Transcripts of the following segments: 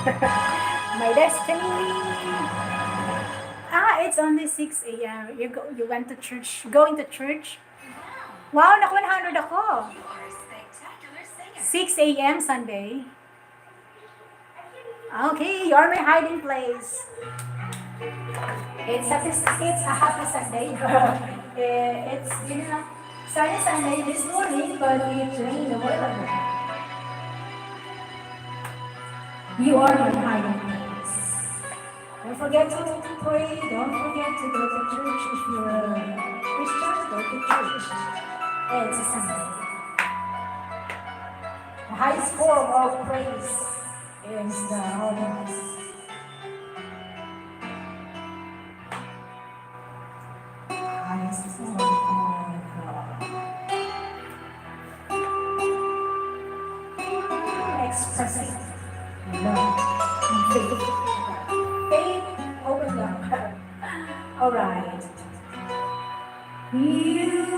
My destiny. It's only 6 a.m. You went to church, going to church? Wow, naka 100 ako. 6 a.m. Sunday. Okay, you're my hiding place. It's a happy Sunday. It's been a sunny Sunday this morning, but it rained a while ago. You are my hiding place. Don't forget to pray. Don't forget to go to church if you're a Christian. Go to church. It's a Sunday. The highest form of praise is the Holy Mass. Highest form of expressing love and faith. Faith over love. All right. You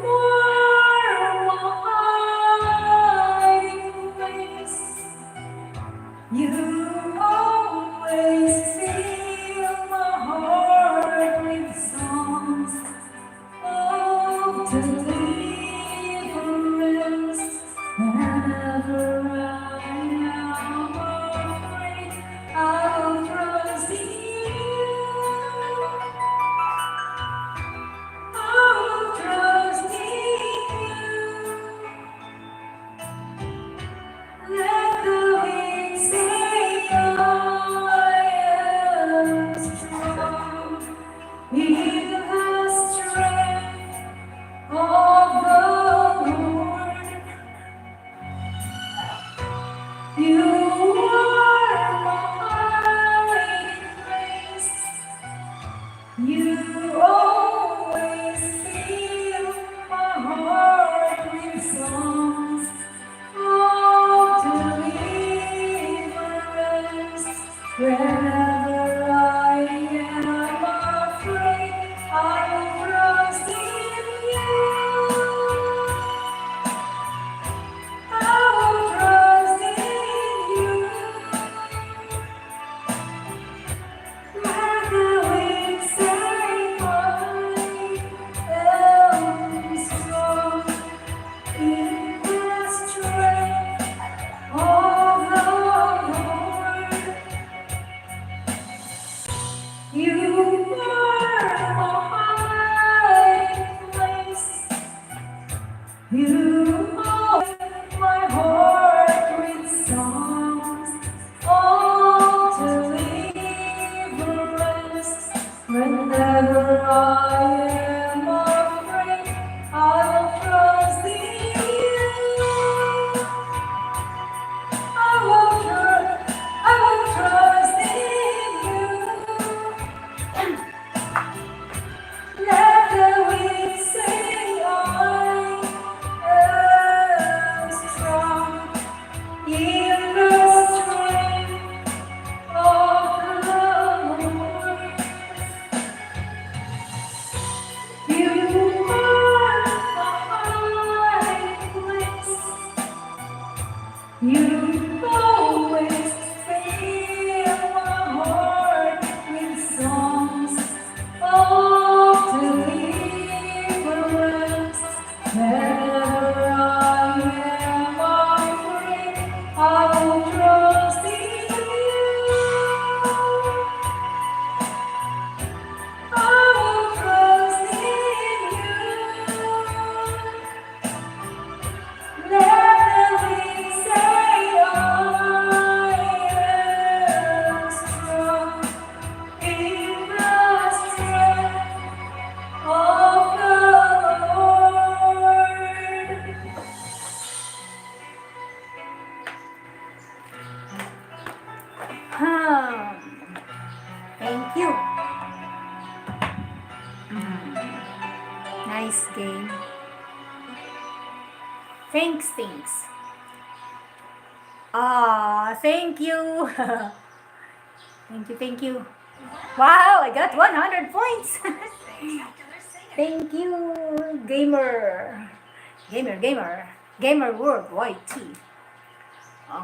are my hiding place. You always fill my heart with songs of deliverance. Whenever I am afraid, I'll trust in you. I'll trust in you. Let the wind say I am strong in the strength of the Lord. You are my hiding place. You always fill my heart with songs of deliverance. Whenever I am afraid, I will trust in you. I will trust in you. Let the wind say I am strong in the strength of the Lord. You are my hiding place. You hold my heart with songs of deliverance. Whenever I am afraid, I will trust in you. I will trust in you. Let the wind say I am strong in the strength of the Lord. You are my hiding place. You always fill my heart with songs of deliverance. Whenever I am afraid, I will trust in you. I will trust in you. Let the wind say I am strong in the strength of the Lord. Thank you. Nice game. Thanks. Thank you. Thank you. Wow, I got 100 points. Thank you, gamer. Gamer World YT.